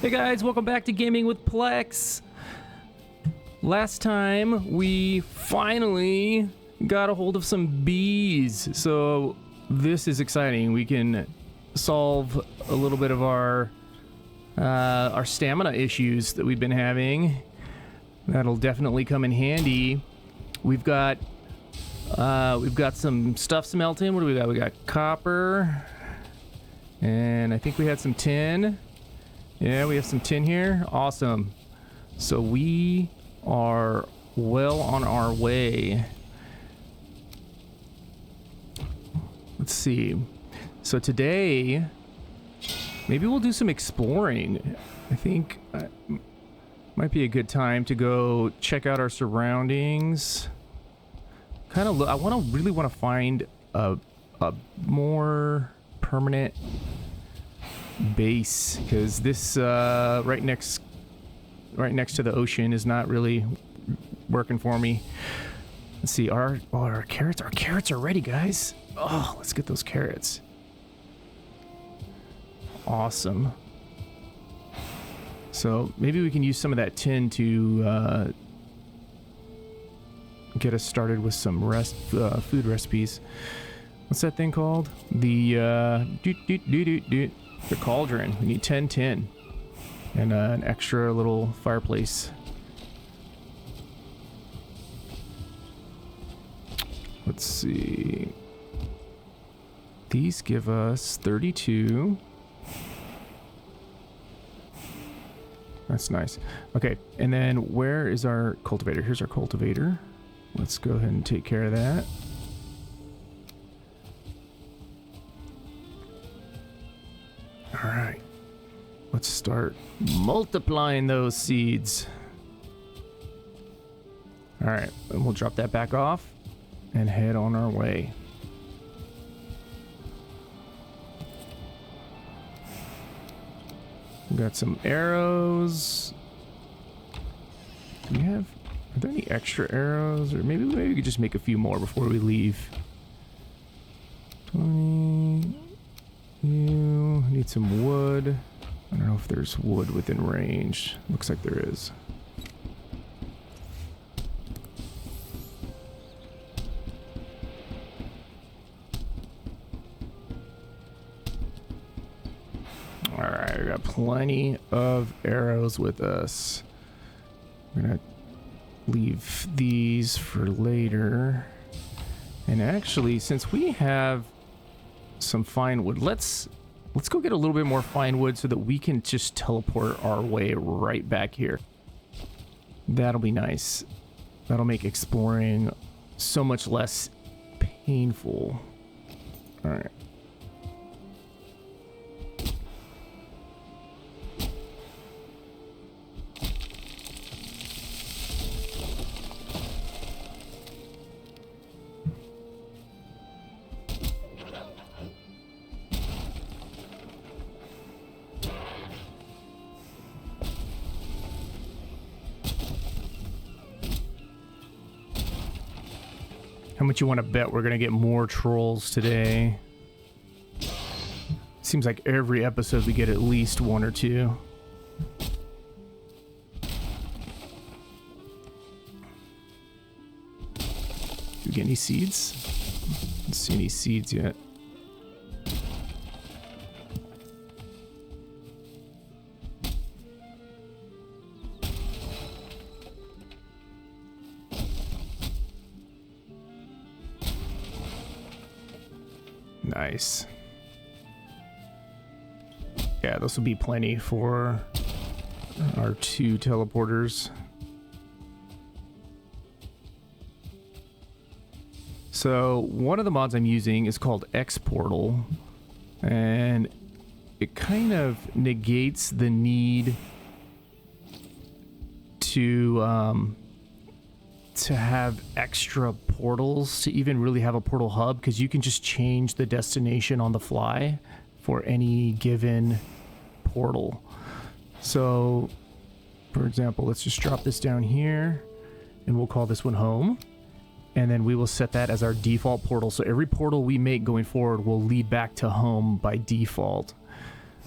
Hey guys, welcome back to Gaming with Plex. Last time we finally got a hold of some bees, so this is exciting. We can solve a little bit of our stamina issues that we've been having. That'll definitely come in handy. We've got some stuff smelting. What do we got? We got copper, and I think we had some tin. Yeah, we have some tin here. Awesome. So we are well on our way. Let's see. So today, maybe we'll do some exploring. I think might be a good time to go check out our surroundings. Kind of, I really want to find a more permanent base, because this right next to the ocean is not really working for me. Let's see, our carrots are ready, guys. Oh, let's get those carrots. Awesome. So maybe we can use some of that tin to get us started with some food recipes. What's that thing called? The cauldron. We need 10 tin and an extra little fireplace. Let's see. These give us 32. That's nice. Okay, and then where is our cultivator? Here's our cultivator. Let's go ahead and take care of that. All right, let's start multiplying those seeds. All right, and we'll drop that back off and head on our way. We got some arrows. Are there any extra arrows? Or maybe we could just make a few more before we leave. 20. You need some wood. I don't know if there's wood within range. Looks like there is. Alright, we got plenty of arrows with us. I'm gonna leave these for later. And actually, since we have some fine wood, let's go get a little bit more fine wood so that we can just teleport our way right back here. That'll be nice. That'll make exploring so much less painful. All right. How much you want to bet we're going to get more trolls today? Seems like every episode we get at least one or two. Do we get any seeds? I don't see any seeds yet. Nice. Yeah, this will be plenty for our 2 teleporters. So one of the mods I'm using is called XPortal, and it kind of negates the need to have extra portals to even really have a portal hub, because you can just change the destination on the fly for any given portal. So for example, let's just drop this down here and we'll call this one home, and then we will set that as our default portal. So every portal we make going forward will lead back to home by default.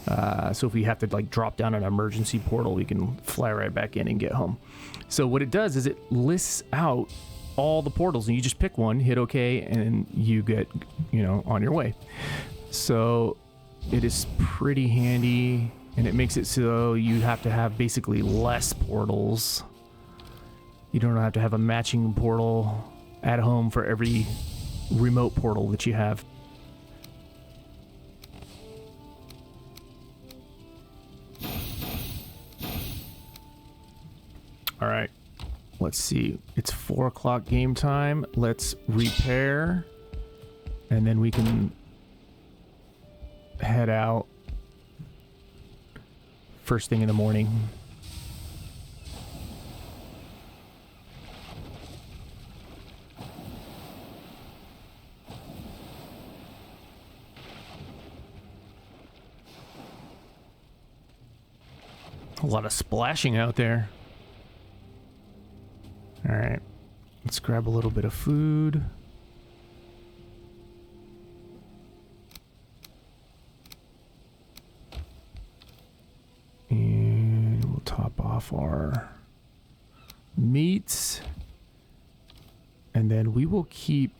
So if we have to like drop down an emergency portal, we can fly right back in and get home. So what it does is it lists out all the portals, and you just pick one, hit OK, and you get, on your way. So it is pretty handy, and it makes it so you have to have basically less portals. You don't have to have a matching portal at home for every remote portal that you have. All right, let's see. It's 4 o'clock game time. Let's repair, and then we can head out first thing in the morning. A lot of splashing out there. All right, let's grab a little bit of food. And we'll top off our meats. And then we will keep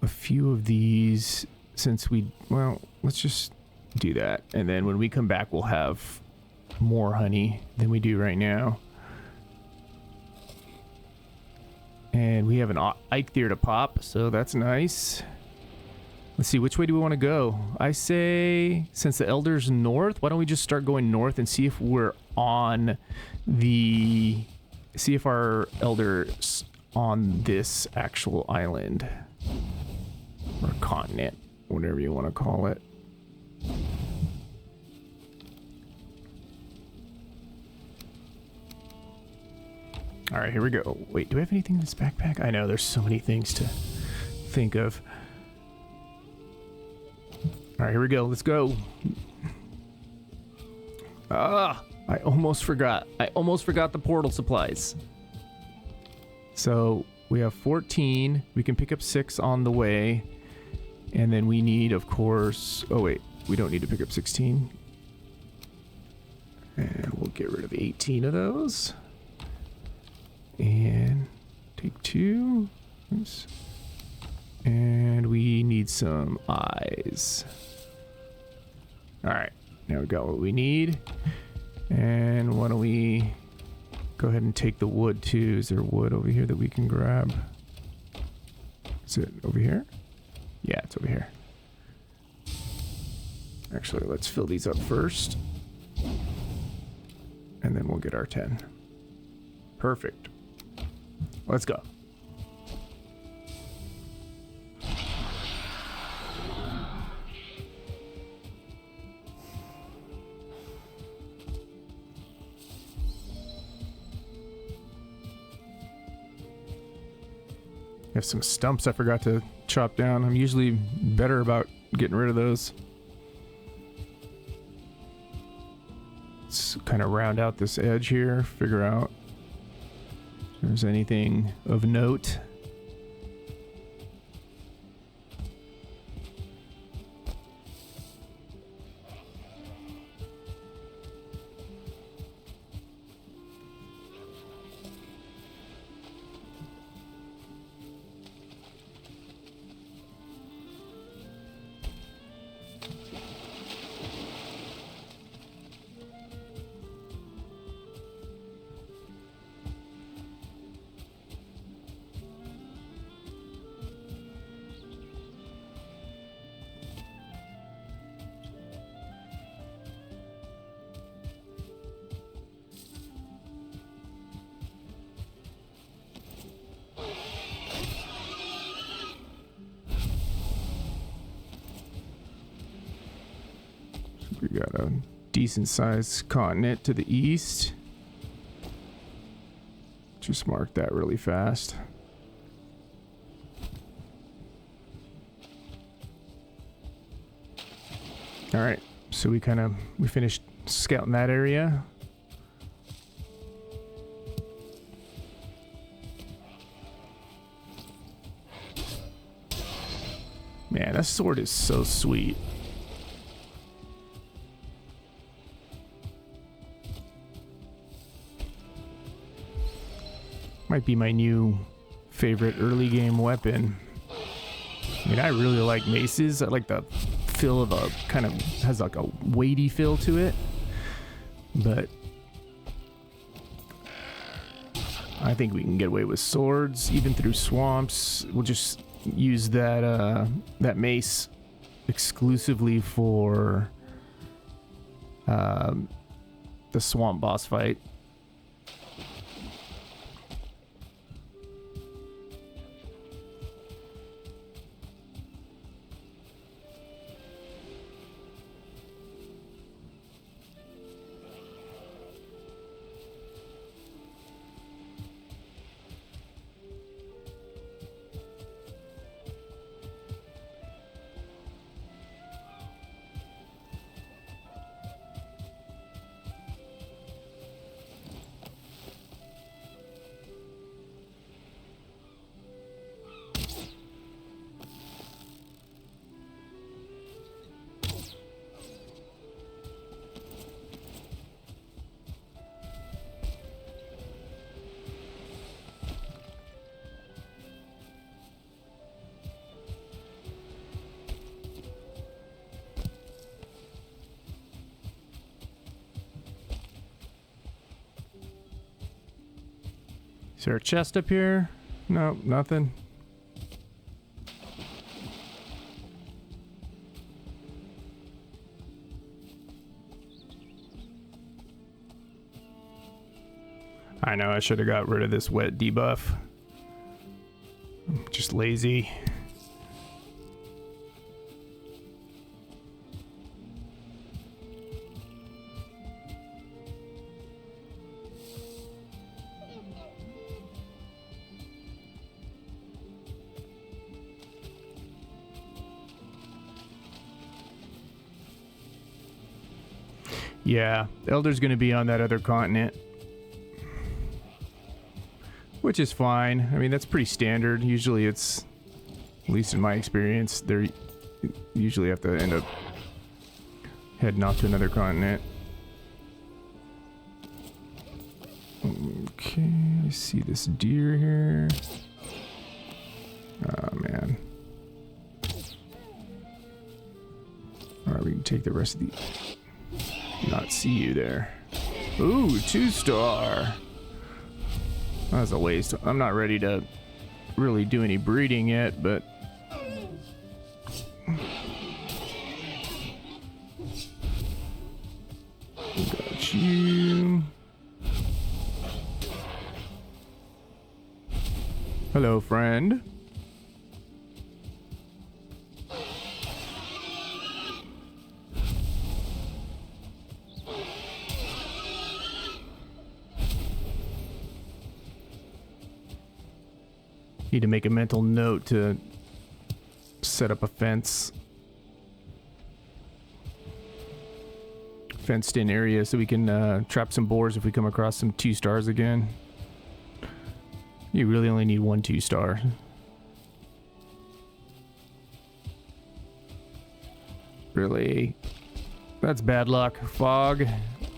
a few of these since let's just do that. And then when we come back, we'll have more honey than we do right now. And we have an Eikthyr to pop, so that's nice. Let's see, which way do we want to go? I say, since the Elder's north, why don't we just start going north and see if we're on the... See if our Elder's on this actual island. Or continent, whatever you want to call it. All right, here we go. Wait, do I have anything in this backpack? I know, there's so many things to think of. All right, here we go. Let's go. Ah, I almost forgot. I almost forgot the portal supplies. So we have 14. We can pick up 6 on the way. And then we need, of course... Oh, wait. We don't need to pick up 16. And we'll get rid of 18 of those. And take 2. Oops. And we need some eyes. All right, now we got what we need. And why don't we go ahead and take the wood too? Is there wood over here that we can grab? Is it over here? Yeah, it's over here. Actually, let's fill these up first. And then we'll get our 10. Perfect. Let's go. I have some stumps I forgot to chop down. I'm usually better about getting rid of those. Let's kind of round out this edge here, figure out if there's anything of note. We got a decent sized continent to the east. Just mark that really fast. All right, so we finished scouting that area. Man, that sword is so sweet. Might be my new favorite early game weapon. I mean, I really like maces. I like the feel of a kind of has like a weighty feel to it. But I think we can get away with swords even through swamps. We'll just use that that mace exclusively for the swamp boss fight. Is there a chest up here? No, nothing. I know I should have got rid of this wet debuff. I'm just lazy. Yeah, Elder's going to be on that other continent. Which is fine. I mean, that's pretty standard. Usually it's, at least in my experience, they usually have to end up heading off to another continent. Okay, I see this deer here. Oh, man. Alright, we can take the rest of the... Not see you there. Ooh, 2-star. That was a waste. I'm not ready to really do any breeding yet, but... Got you. Hello, friend. Need to make a mental note to set up a fence. Fenced in area so we can trap some boars if we come across some 2-stars again. You really only need 1 2-star. Really? That's bad luck, Fog,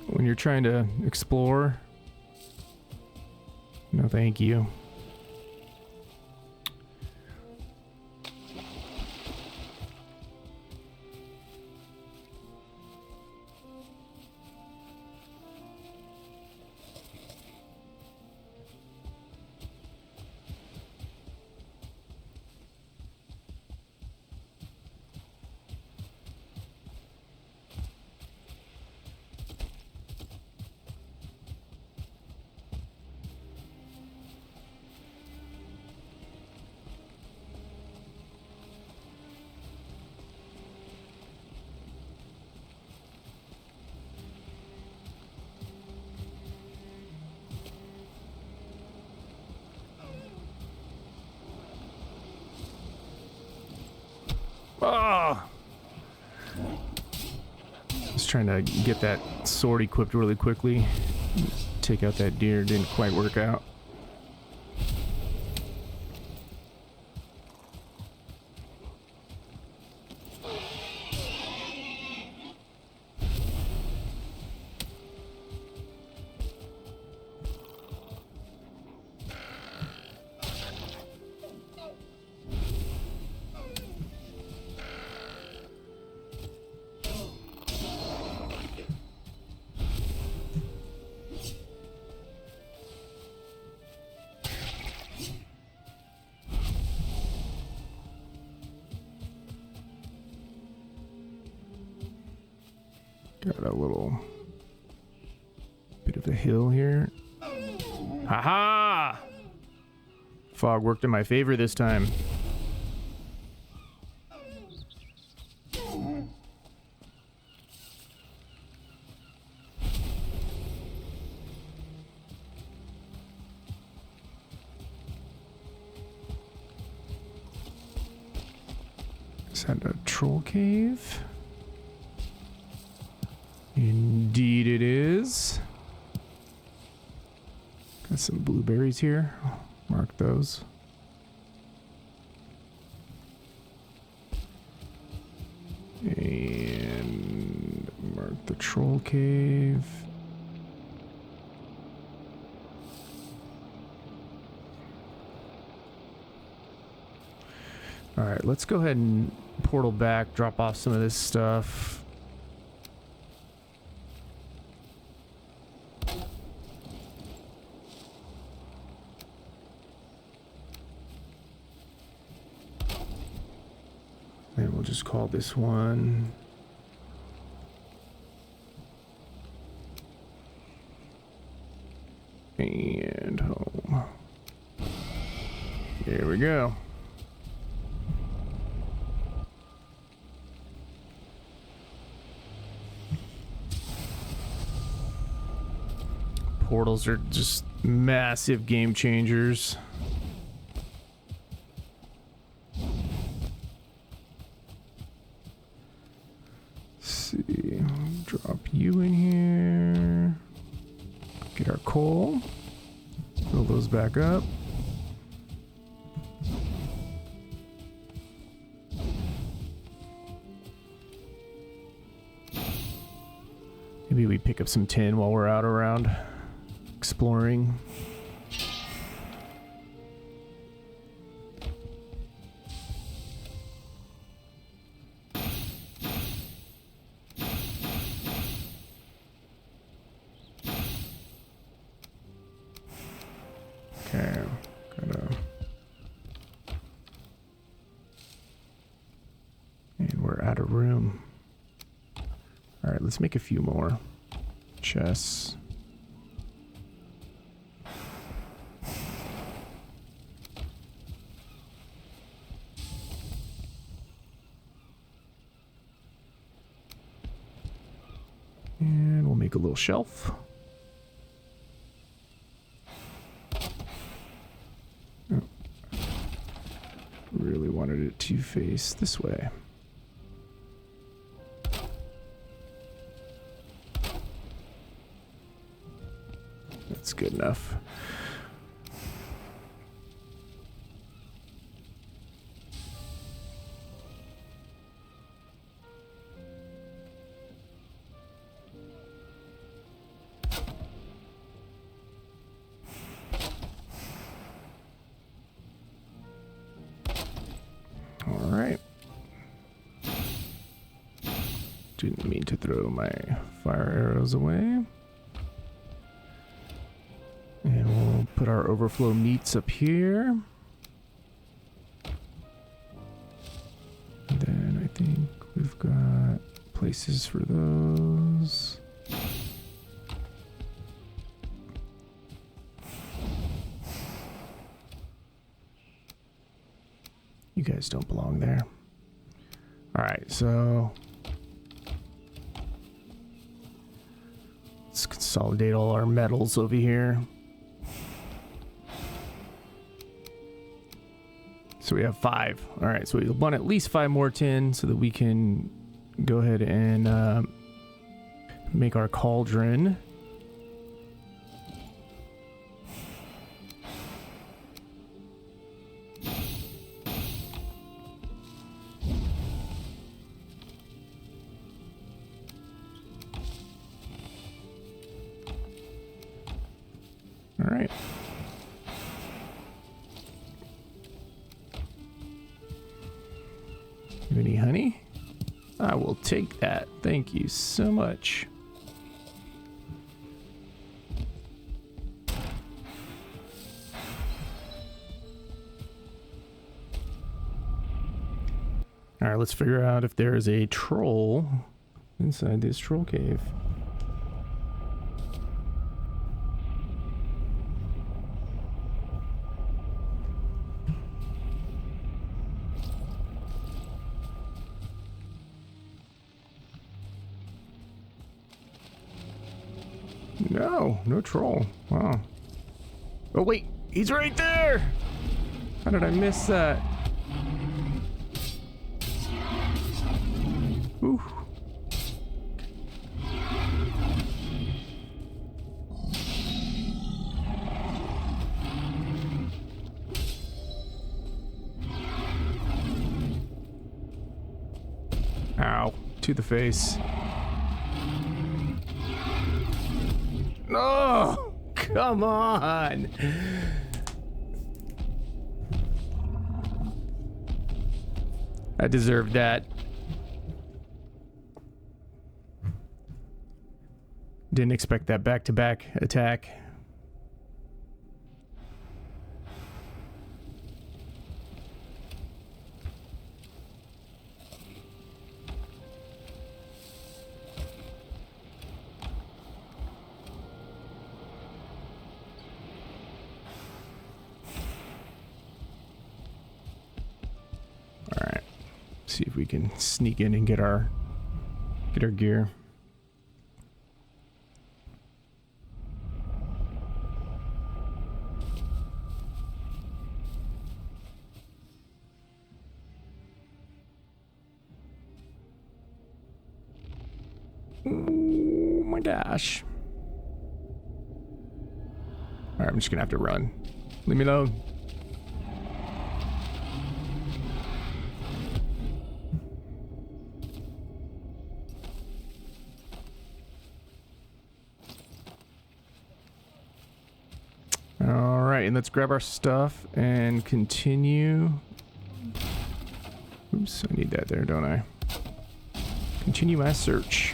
when you're trying to explore. No, thank you. Oh! Just trying to get that sword equipped really quickly. Take out that deer, didn't quite work out. Got a little bit of a hill here. Haha! Fog worked in my favor this time. Is that a troll cave? Indeed it is. Got some blueberries here. Mark those. And mark the troll cave. All right, let's go ahead and portal back, drop off some of this stuff. And we'll just call this one and home. There we go. Portals are just massive game changers. Drop you in here. Get our coal. Fill those back up. Maybe we pick up some tin while we're out around exploring. Let's make a few more chests. And we'll make a little shelf. Oh. Really wanted it to face this way. That's good enough. All right. Didn't mean to throw my fire arrows away. And we'll put our overflow meats up here. And then I think we've got places for those. You guys don't belong there. All right, so let's consolidate all our metals over here. So we have 5. All right, so we want at least 5 more tin so that we can go ahead and make our cauldron. All right. Any honey? I will take that. Thank you so much. All right, let's figure out if there is a troll inside this troll cave. No, no troll. Wow. Oh wait, he's right there! How did I miss that? Ooh. Ow, to the face. Oh, come on. I deserved that. Didn't expect that back-to-back attack. See if we can sneak in and get our gear. Oh my gosh. Alright, I'm just gonna have to run. Leave me alone. Alright, and let's grab our stuff and continue. Oops, I need that there, don't I? Continue my search.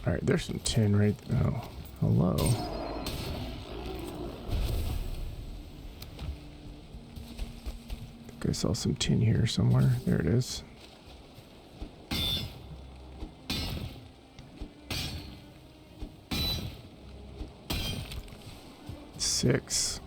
Alright, there's some tin right there. Oh, hello. I saw some tin here somewhere. There it is. Six.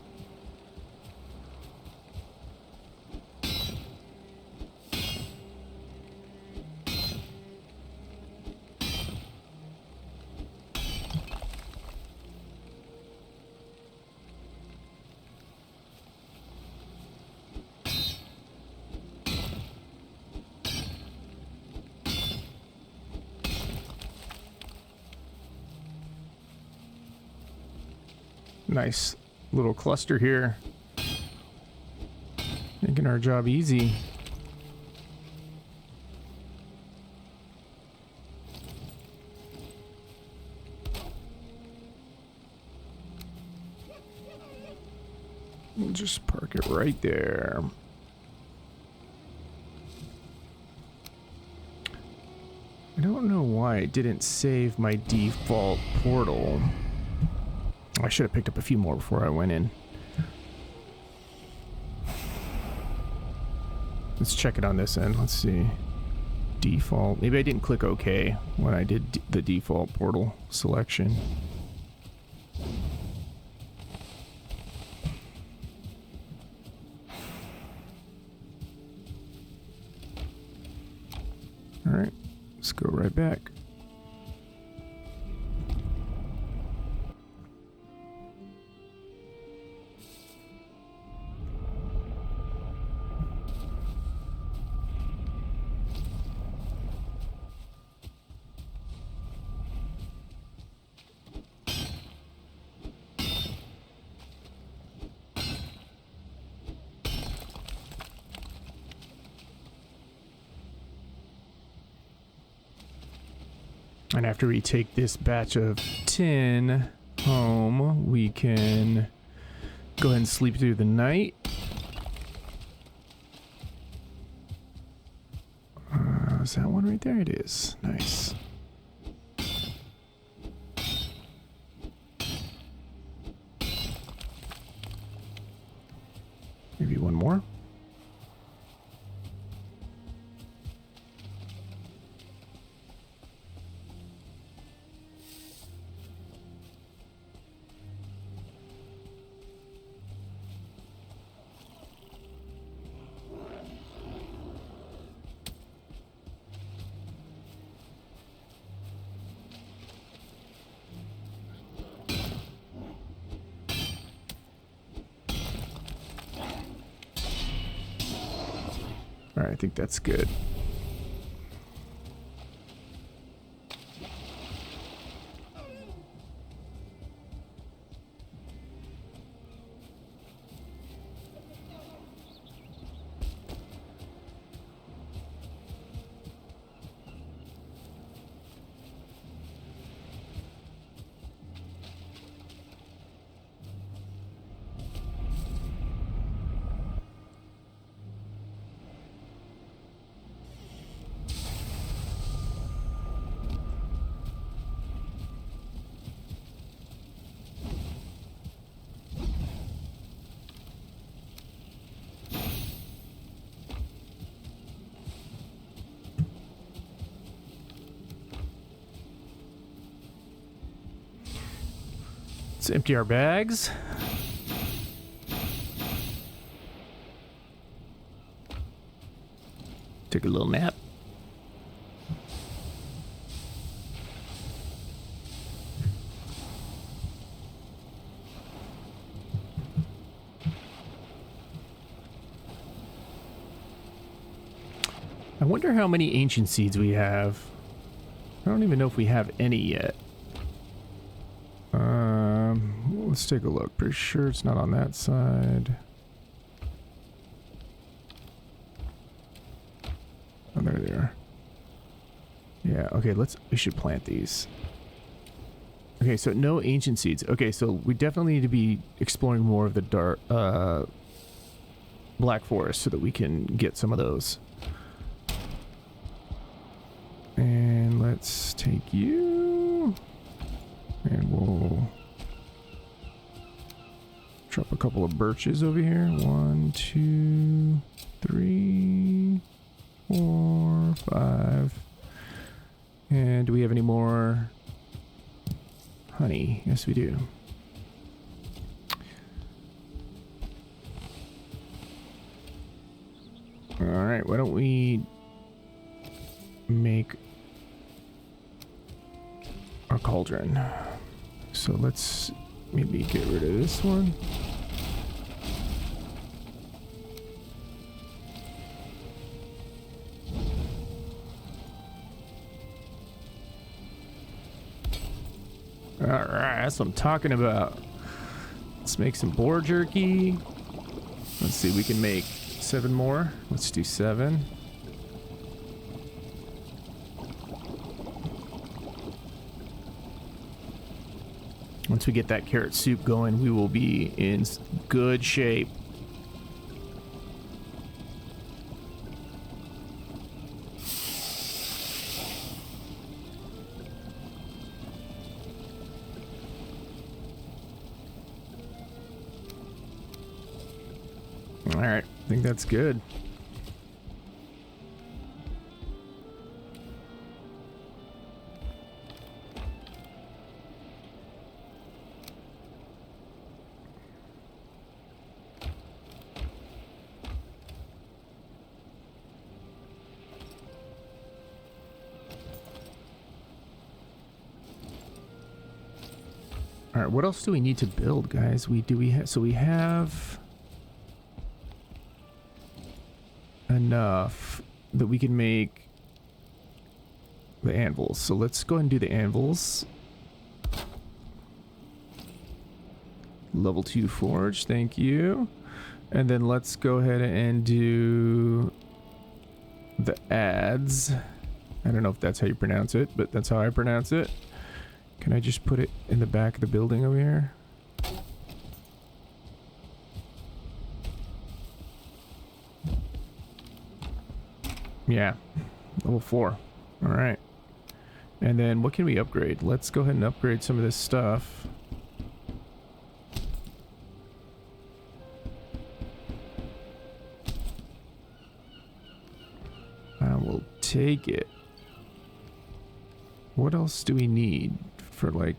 Nice little cluster here. Making our job easy. We'll just park it right there. I don't know why it didn't save my default portal. I should have picked up a few more before I went in. Let's check it on this end. Let's see. Default. Maybe I didn't click OK when I did the default portal selection. All right, let's go right back. And after we take this batch of tin home, we can go ahead and sleep through the night. Is that one right there? It is. Nice. Maybe one more. All right, I think that's good. Let's empty our bags. Take a little nap. I wonder how many ancient seeds we have. I don't even know if we have any yet. Let's take a look. Pretty sure it's not on that side. Oh, there they are. Yeah, okay, we should plant these. Okay, so no ancient seeds. Okay, so we definitely need to be exploring more of the dark, Black Forest so that we can get some of those. And let's take you. And we'll drop a couple of birches over here. 1, 2, 3, 4, 5. And do we have any more honey? Yes, we do. All right, why don't we make our cauldron? So let's maybe get rid of this one. Alright, that's what I'm talking about. Let's make some boar jerky. Let's see, we can make 7 more. Let's do 7. Once we get that carrot soup going, we will be in good shape. All right, I think that's good. All right, what else do we need to build, guys? We have enough that we can make the anvils. So let's go ahead and do the anvils. Level 2 forge, thank you. And then let's go ahead and do the adze. I don't know if that's how you pronounce it, but that's how I pronounce it. Can I just put it in the back of the building over here? Yeah, level 4. All right. And then what can we upgrade? Let's go ahead and upgrade some of this stuff. take it. What else do we need for like...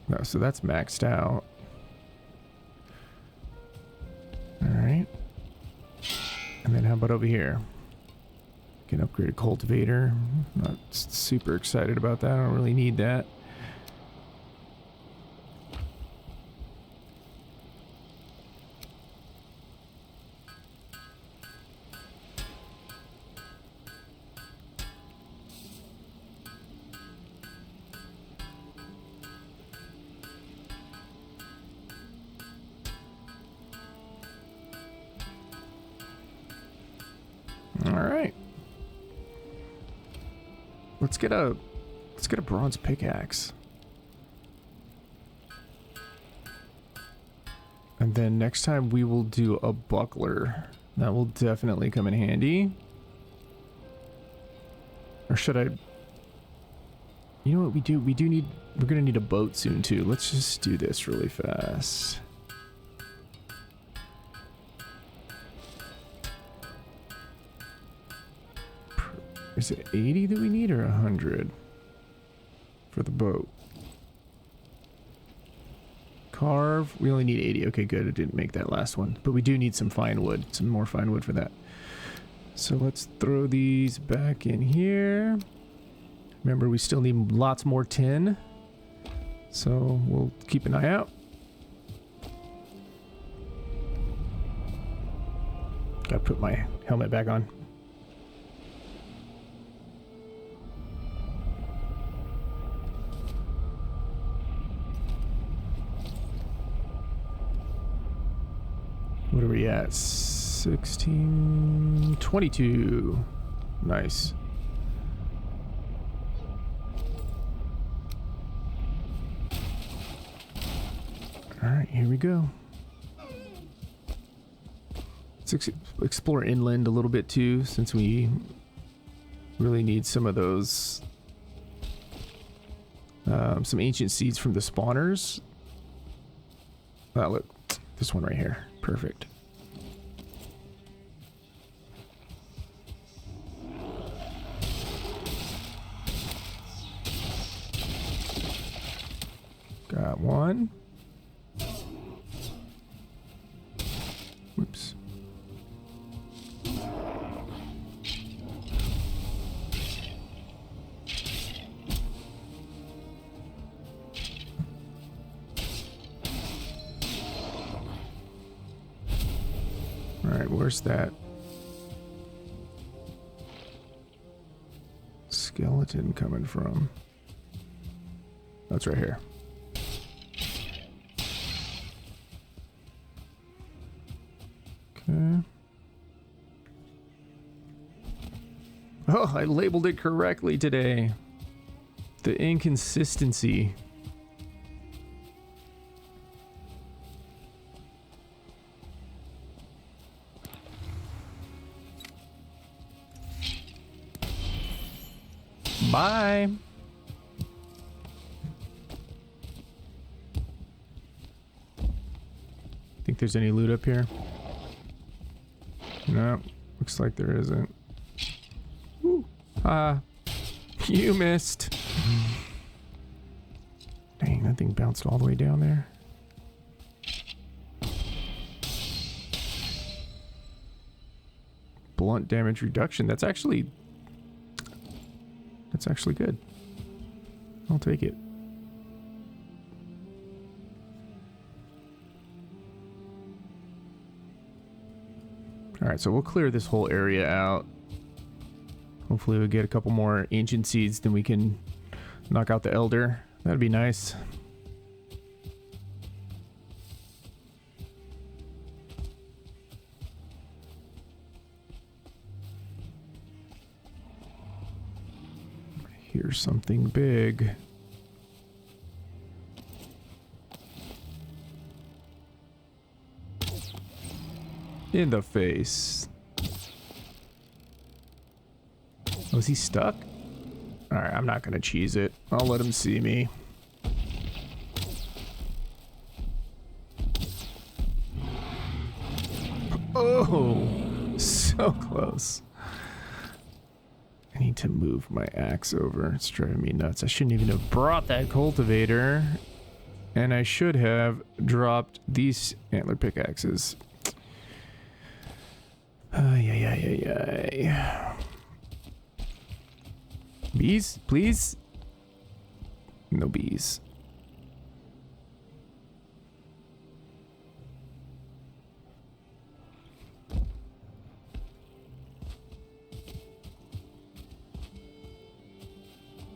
No, so that's maxed out. Alright. And then how about over here? Can upgrade a cultivator. Not super excited about that. I don't really need that. Let's get a bronze pickaxe. And then next time we will do a buckler. That will definitely come in handy. Or should I... You know what we do? We're gonna need a boat soon too. Let's just do this really fast. Is it 80 that we need or 100 for the boat? Carve, we only need 80. Okay, good. It didn't make that last one. But we do need some fine wood, some more fine wood for that. So let's throw these back in here. Remember, we still need lots more tin. So we'll keep an eye out. Gotta put my helmet back on. What are we at? 16... 22. Nice. Alright, here we go. Let's explore inland a little bit too, since we really need some of those... some ancient seeds from the spawners. Oh, look. This one right here. Perfect. Got one. Whoops. Alright, where's that skeleton coming from? That's right here. Okay. Oh, I labeled it correctly today. The inconsistency. Bye. Think there's any loot up here? No, looks like there isn't. Woo. You missed. Dang, that thing bounced all the way down there. Blunt damage reduction. That's actually good. I'll take it. Alright, so we'll clear this whole area out. Hopefully we'll get a couple more ancient seeds, then we can knock out the elder. That'd be nice. Here's something big. In the face. Oh, is he stuck? Alright, I'm not gonna cheese it. I'll let him see me. Oh, so close. I need to move my axe over. It's driving me nuts. I shouldn't even have brought that cultivator. And I should have dropped these antler pickaxes. Ay. Bees, please? No bees.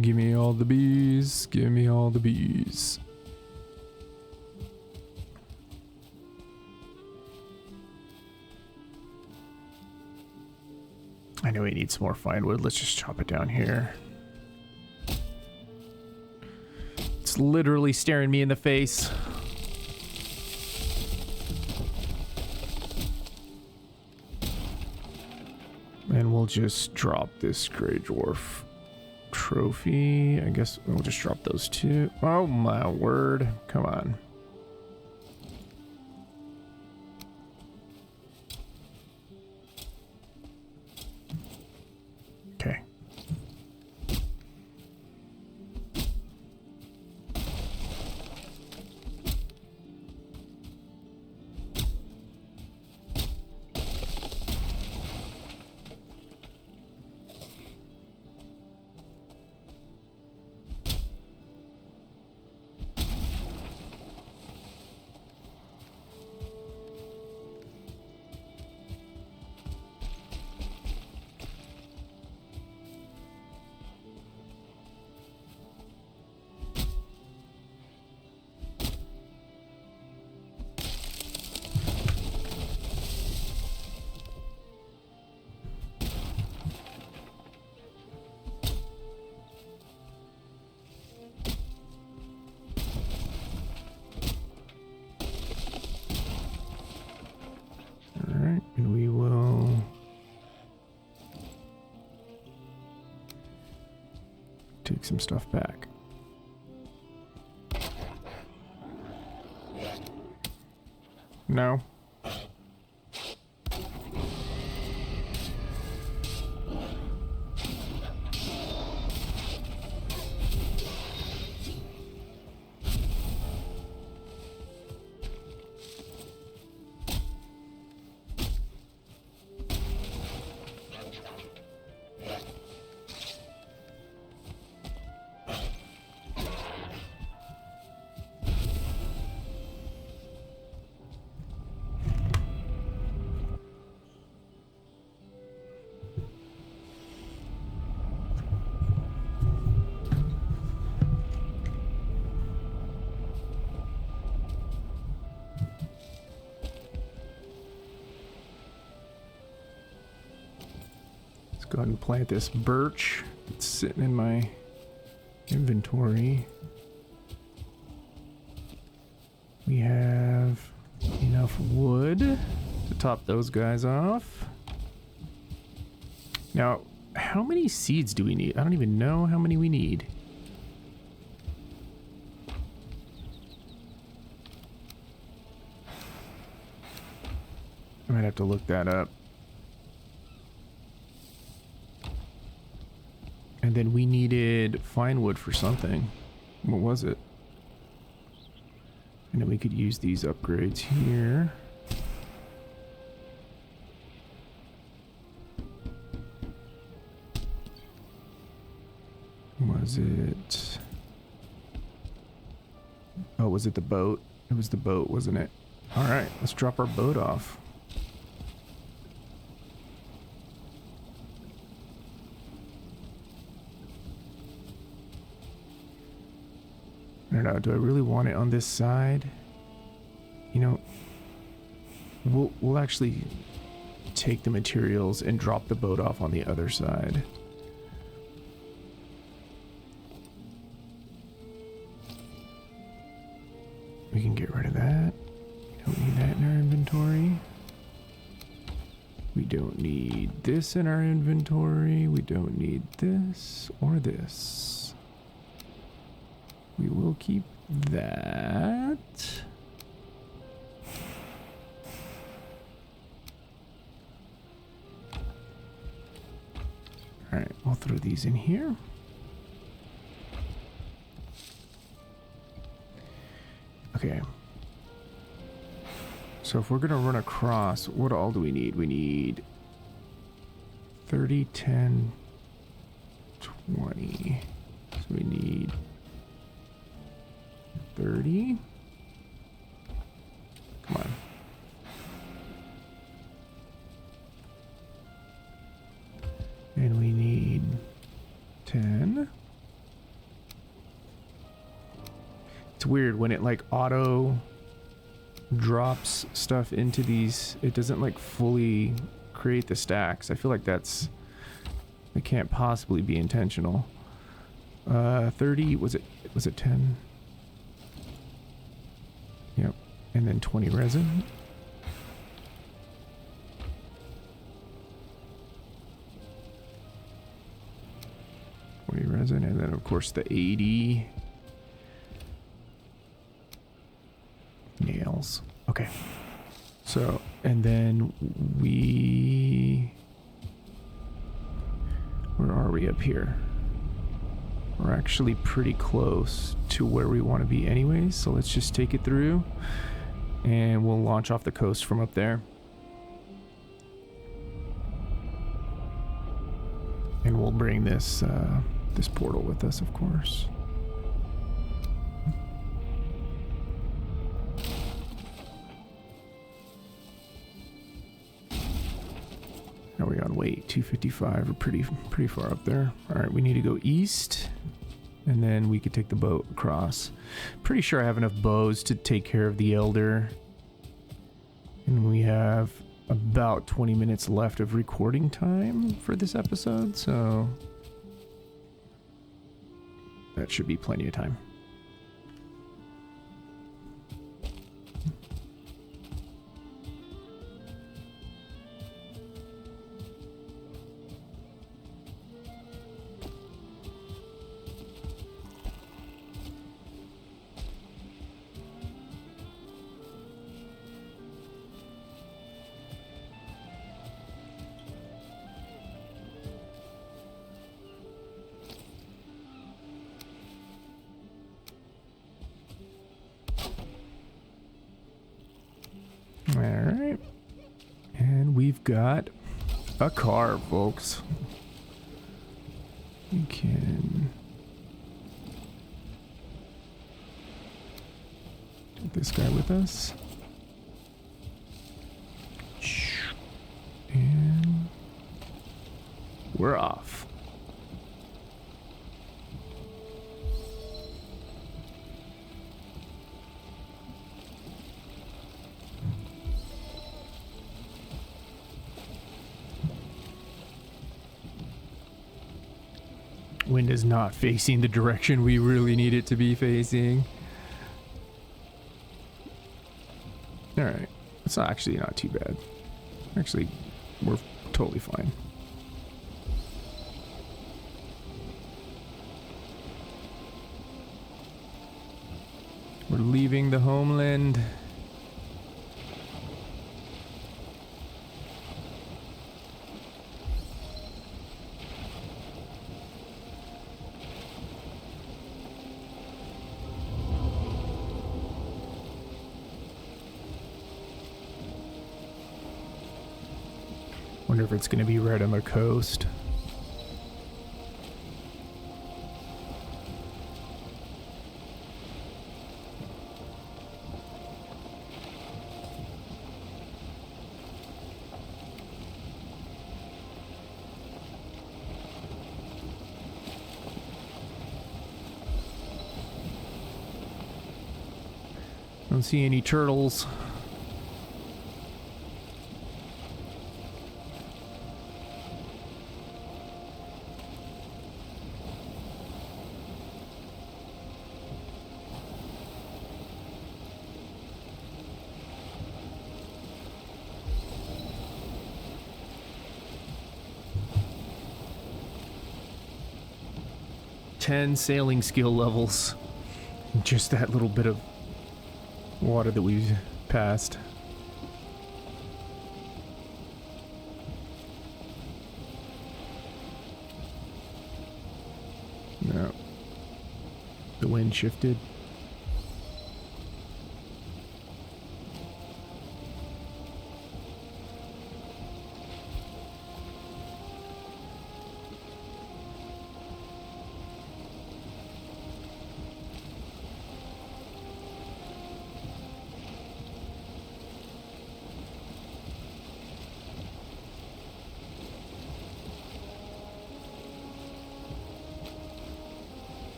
Give me all the bees. Give me all the bees. I know we need some more fine wood. Let's just chop it down here. It's literally staring me in the face. And we'll just drop this gray dwarf trophy. I guess we'll just drop those two. Oh my word. Come on. Okay. And we will take some stuff back. No. Go ahead and plant this birch. It's sitting in my inventory. We have enough wood to top those guys off. Now, how many seeds do we need? I don't even know how many we need. I might have to look that up. And then we needed fine wood for something. What was it? And then we could use these upgrades here. Was it? Oh, was it the boat? It was the boat, wasn't it? All right, let's drop our boat off. I don't know, do I really want it on this side? You know, we'll actually take the materials and drop the boat off on the other side. We can get rid of that. Don't need that in our inventory. We don't need this in our inventory. We don't need this or this. We will keep that. Alright, we'll throw these in here. Okay. So if we're going to run across, what all do we need? We need 30, 10, 20. So we need 30. Come on. And we need 10. It's weird when it like auto drops stuff into these, it doesn't like fully create the stacks. I feel like it can't possibly be intentional. 30, was it 10? Yep. And then 20 resin. Resin, and then of course the 80 nails. Okay, so and then where are we up here? We're actually pretty close to where we want to be anyways, so let's just take it through and we'll launch off the coast from up there. And we'll bring this this portal with us, of course. How are we on weight? 255. We're pretty far up there. All right, we need to go east, and then we could take the boat across. Pretty sure I have enough bows to take care of the elder, and we have about 20 minutes left of recording time for this episode, so that should be plenty of time. Alright. And we've got a car, folks. We can get this guy with us. And we're off. Wind is not facing the direction we really need it to be facing. Alright. It's actually not too bad. Actually, we're totally fine. We're leaving the homeland. Wonder if it's going to be right on the coast. Don't see any turtles. Ten sailing skill levels. Just that little bit of water that we've passed. wind shifted.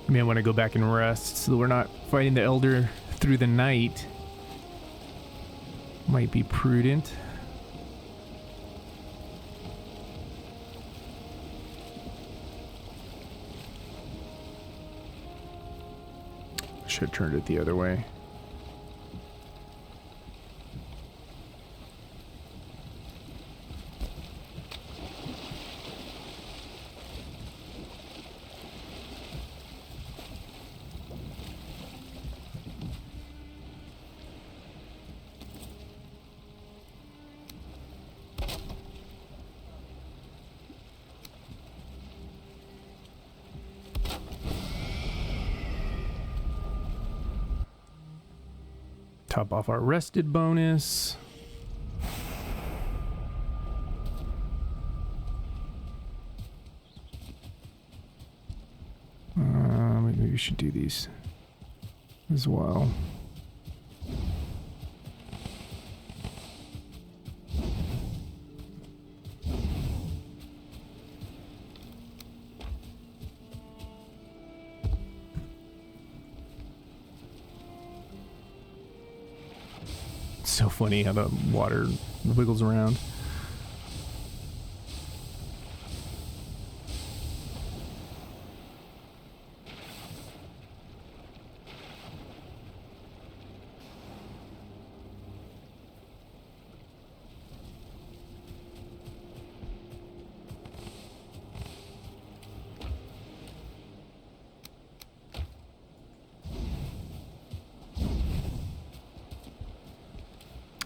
We may want to go back and rest so that we're not fighting the Elder through the night. Might be prudent. Should have turned it the other way. Top off our rested bonus. Maybe we should do these as well. So funny how the water wiggles around.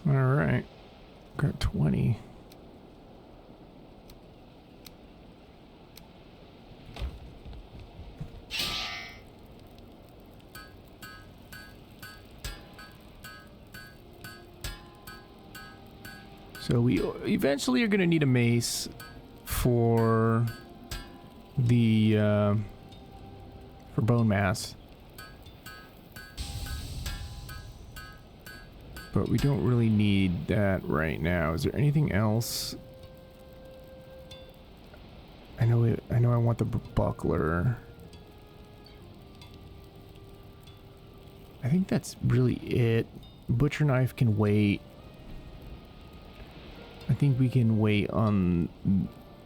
All right, got 20. So we eventually are going to need a mace for the for bone mass. But we don't really need that right now. Is there anything else? I know I want the buckler. I think that's really it. Butcher knife can wait. I think we can wait on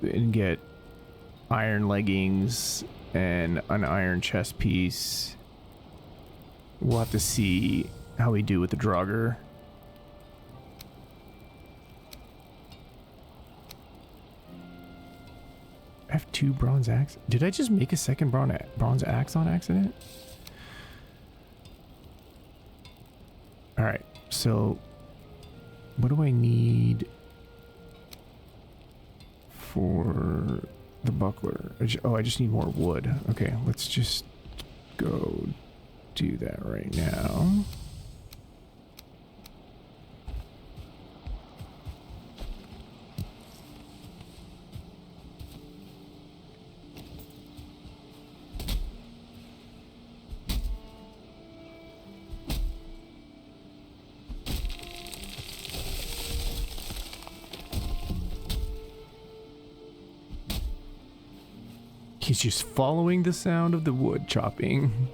and get iron leggings and an iron chest piece. We'll have to see how we do with the Draugr. I have 2 bronze axe. Did I just make a second bronze axe on accident? Alright, so what do I need for the buckler? I just need more wood. Okay, let's just go do that right now. He's just following the sound of the wood chopping.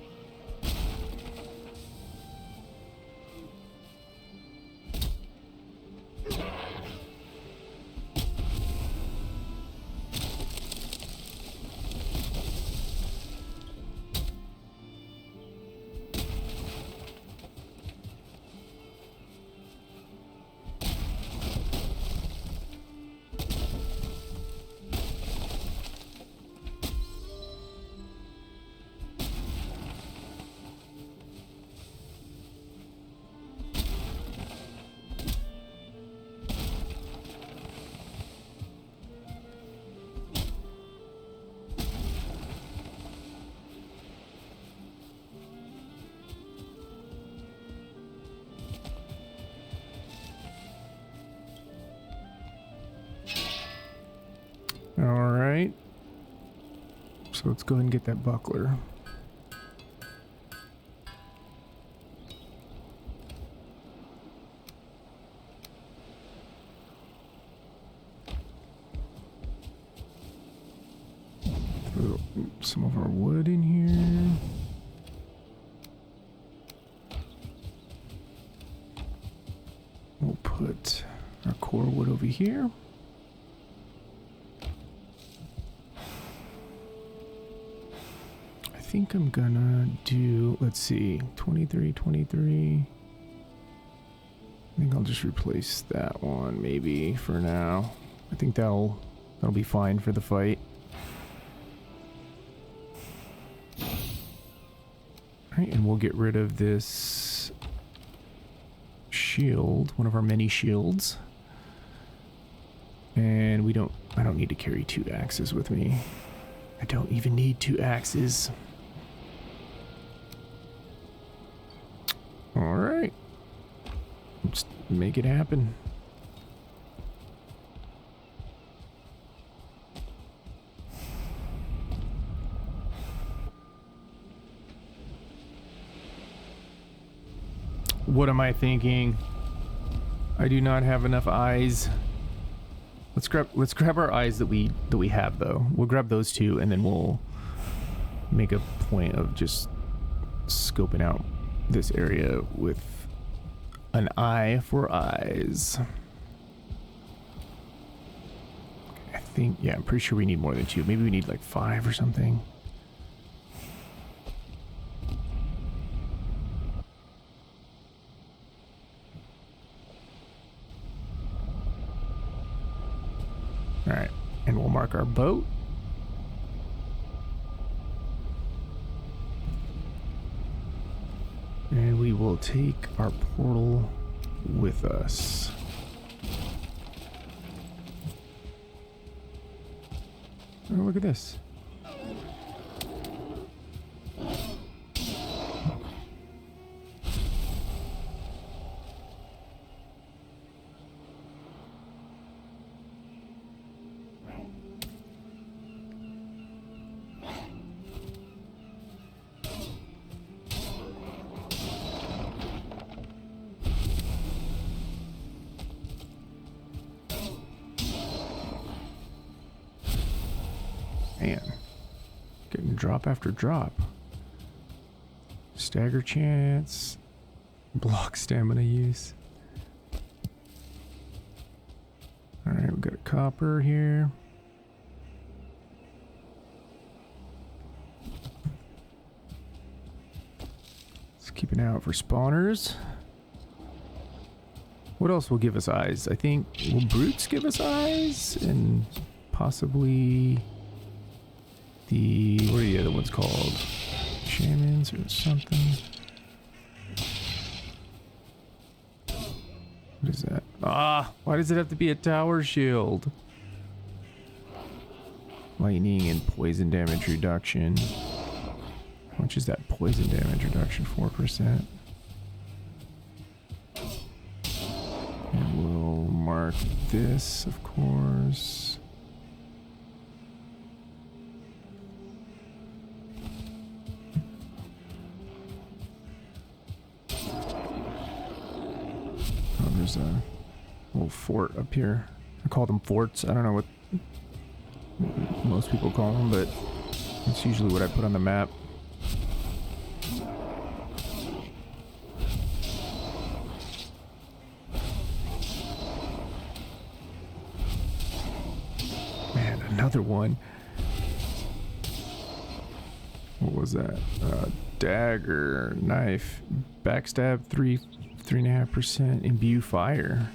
So let's go ahead and get that buckler. Throw some of our wood in here. We'll put our core wood over here. I think I'm gonna do, let's see, 23. I think I'll just replace that one maybe for now. I think that'll be fine for the fight. Alright, and we'll get rid of this shield, one of our many shields. And I don't need to carry 2 axes with me. I don't even need 2 axes. Alright. Let's make it happen. What am I thinking? I do not have enough eyes. Let's grab our eyes that we have though. We'll grab those 2 and then we'll make a point of just scoping out this area with an eye for eyes. I think, yeah, I'm pretty sure we need more than 2. Maybe we need like 5 or something. Alright, and we'll mark our boat. And we will take our portal with us. Oh, look at this. Man, getting drop after drop. Stagger chance, block stamina use. Alright, we've got a copper here. Let's keep an eye out for spawners. What else will give us eyes? I think, will brutes give us eyes? And possibly what are the other ones called? Shamans or something? What is that? Ah, why does it have to be a tower shield? Lightning and poison damage reduction. How much is that poison damage reduction? 4%. And we'll mark this, of course. There's a little fort up here. I call them forts. I don't know what most people call them, but it's usually what I put on the map. Man, another one. What was that? Dagger, knife, backstab, 3.5%, imbue fire.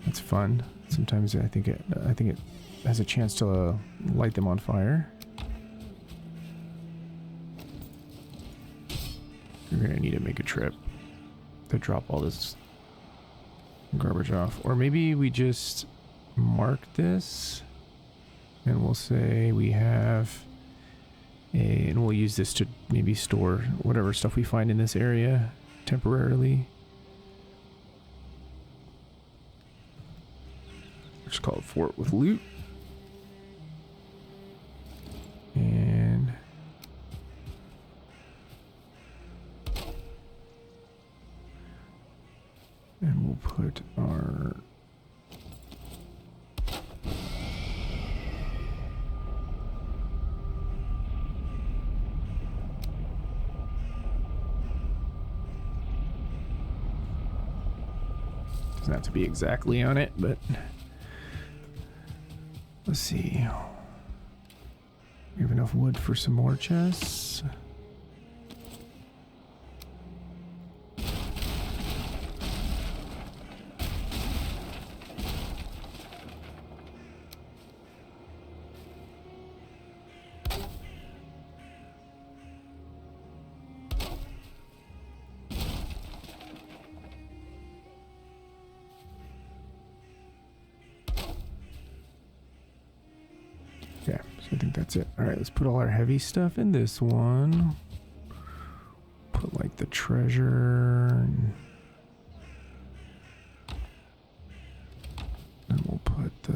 That's fun. Sometimes I think it has a chance to light them on fire. You're gonna need to make a trip to drop all this garbage off, or maybe we just mark this, and we'll say we have and we'll use this to maybe store whatever stuff we find in this area temporarily. Just call it fort with loot. And we'll put our... Doesn't have to be exactly on it, but... Let's see. We have enough wood for some more chests. Okay, so I think that's it. All right, let's put all our heavy stuff in this one. Put like the treasure and we'll put the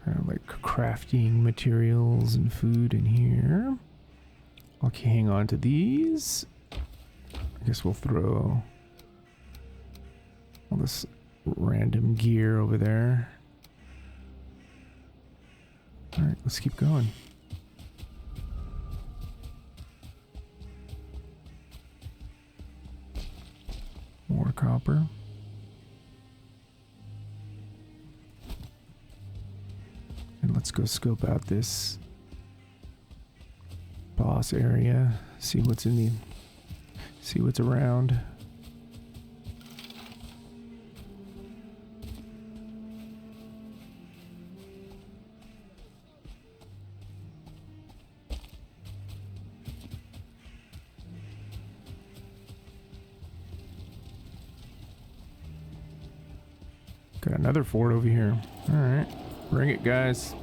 kind of like crafting materials and food in here. Okay, hang on to these. I guess we'll throw all this random gear over there. All right, let's keep going. More copper. And let's go scope out this boss area, see what's around. Got another fort over here. All right, bring it, guys.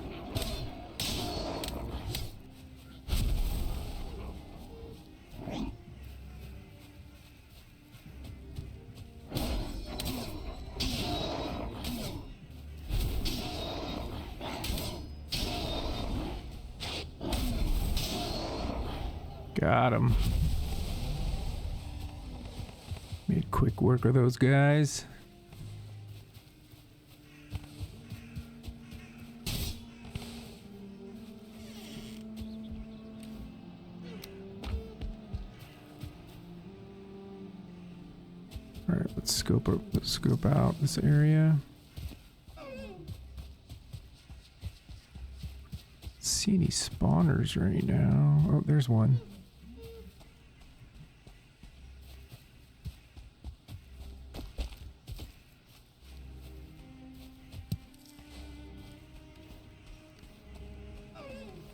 Got him. Made quick work of those guys. Let's scope out this area. See any spawners right now? Oh, there's one.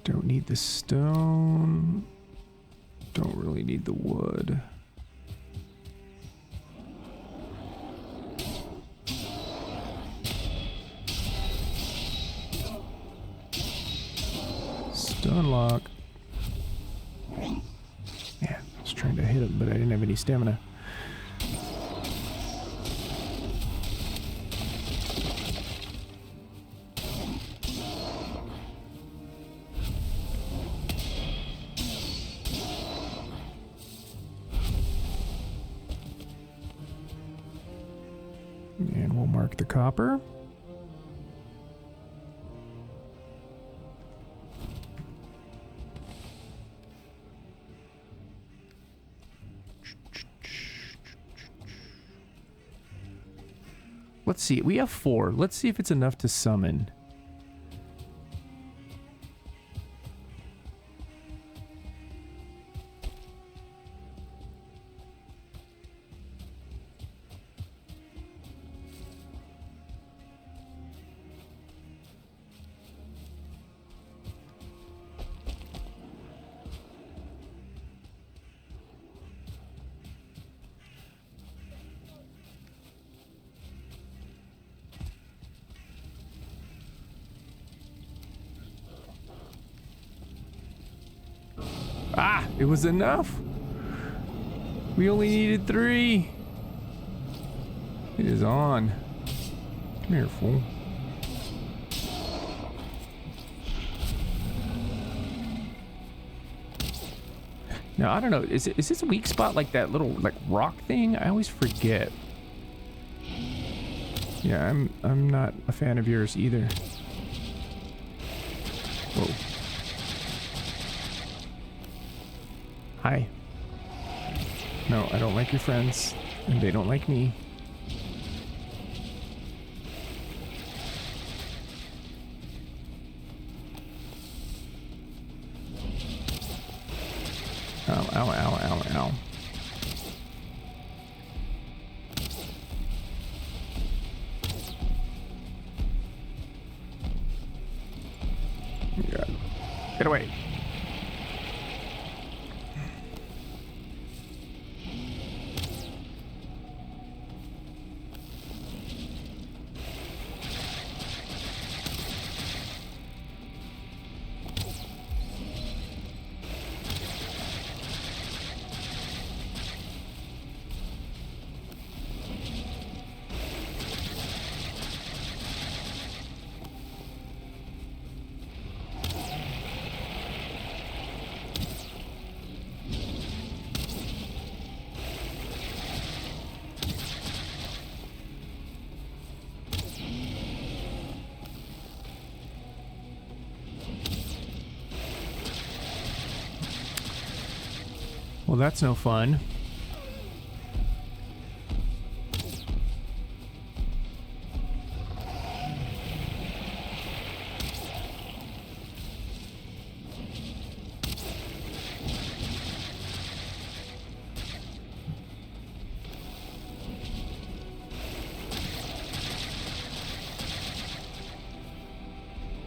Don't need the stone. Don't really need the wood. Unlock. Yeah, I was trying to hit him, but I didn't have any stamina. And we'll mark the copper. Let's see. We have 4. Let's see if it's enough to summon. Ah, it was enough. We only needed 3. It is on. Come here, fool. Now, I don't know. Is this a weak spot like that little rock thing? I always forget. Yeah, I'm not a fan of yours either. Whoa. Hi. No, I don't like your friends, and they don't like me. Ow, ow, ow, ow, ow. God. Get away. Well, that's no fun.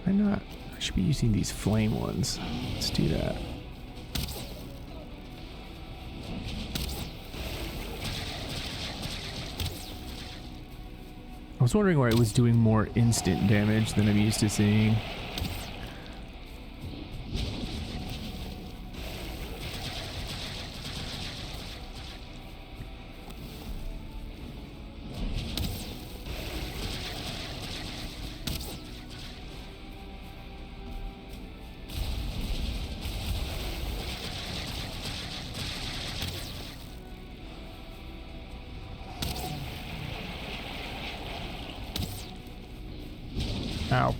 I should be using these flame ones. Let's do that. I was wondering why it was doing more instant damage than I'm used to seeing. Ow.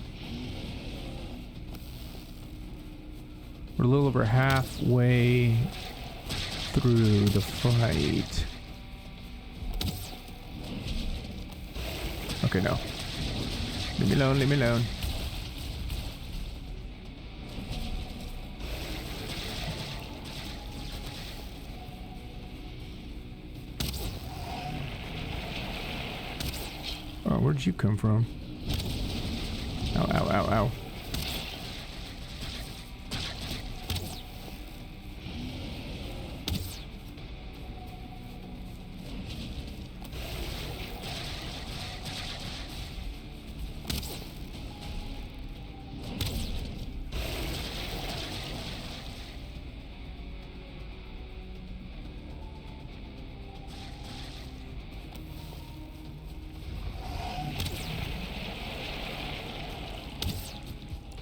We're a little over halfway through the fight. Okay, no. Leave me alone, leave me alone. Oh, where'd you come from? Ow, ow, ow, ow.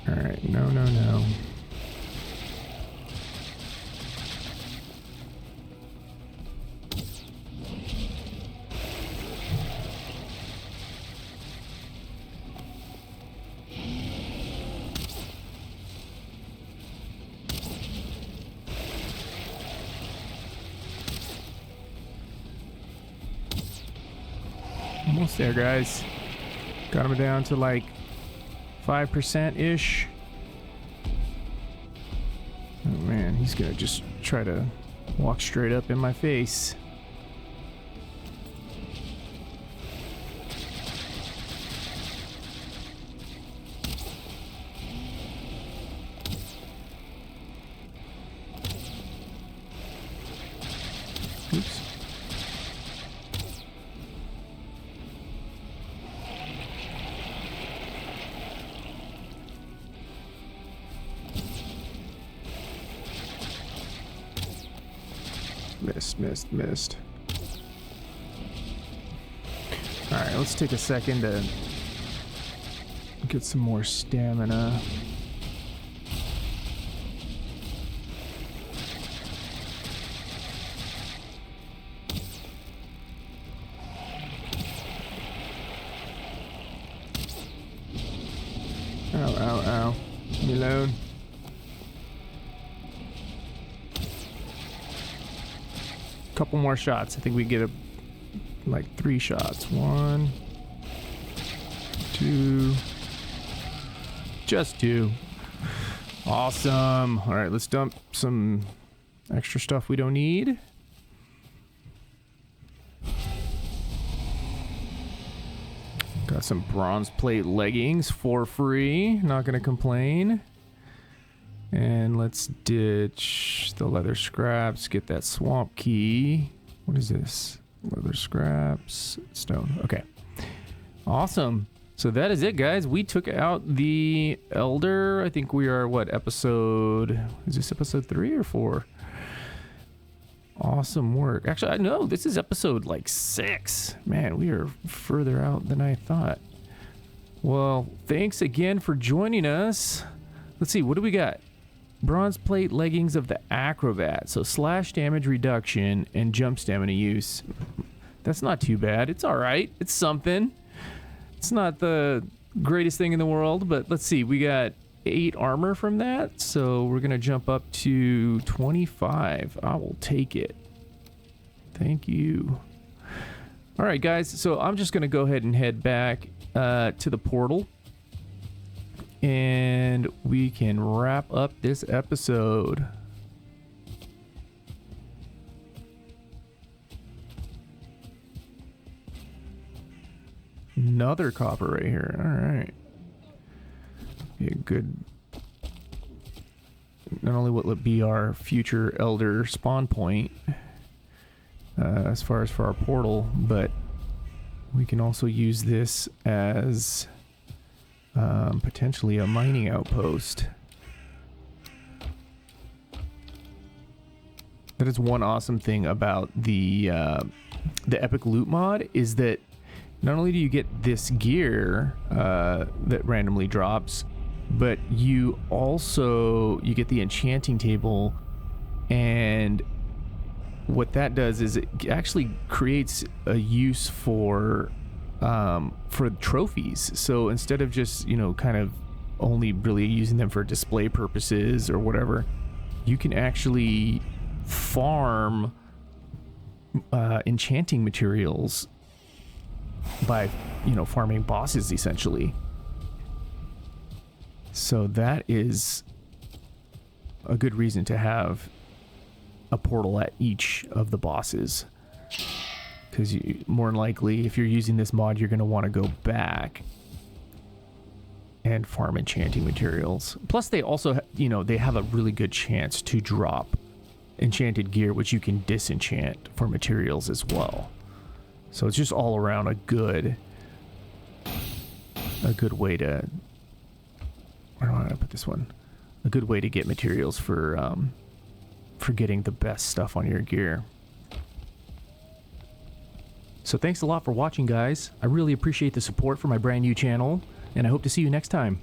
Alright, no, no, no. Almost there, guys. Got him down to like 5%-ish. Oh man, he's gonna just try to walk straight up in my face. Oops. Missed. Alright, let's take a second to get some more stamina. Ow. Leave me alone. Couple more shots. I think we get like 3 shots. 1, 2, just 2. Awesome. All right, let's dump some extra stuff we don't need. Got some bronze plate leggings for free. Not gonna complain. And let's ditch the leather scraps. Get that swamp key. What is this? Leather scraps. Stone. Okay. Awesome. So that is it, guys. We took out the Elder. I think we are, what, episode... Is this episode 3 or 4? Awesome work. Actually, I know this is episode like 6. Man, we are further out than I thought. Well, thanks again for joining us. Let's see, what do we got? Bronze plate leggings of the Acrobat. So slash damage reduction and jump stamina use. That's not too bad. It's all right. It's something. It's not the greatest thing in the world, but let's see. We got 8 armor from that, so we're gonna jump up to 25. I will take it. Thank you. All right, guys, so I'm just gonna go ahead and head back to the portal, and we can wrap up this episode. Another copper right here. All right. Be a good... Not only will it be our future Elder spawn point as far as for our portal, but we can also use this as potentially a mining outpost. That is one awesome thing about the EpicLoot mod, is that not only do you get this gear that randomly drops, but you get the enchanting table, and what that does is it actually creates a use for trophies. So instead of just, you know, kind of only really using them for display purposes or whatever, you can actually farm enchanting materials by, you know, farming bosses essentially. So that is a good reason to have a portal at each of the bosses, because more than likely, if you're using this mod, you're going to want to go back and farm enchanting materials. Plus they also, you know, they have a really good chance to drop enchanted gear, which you can disenchant for materials as well. So it's just all around a good way to, where do I want to put this one? A good way to get materials for getting the best stuff on your gear. So thanks a lot for watching, guys. I really appreciate the support for my brand new channel, and I hope to see you next time.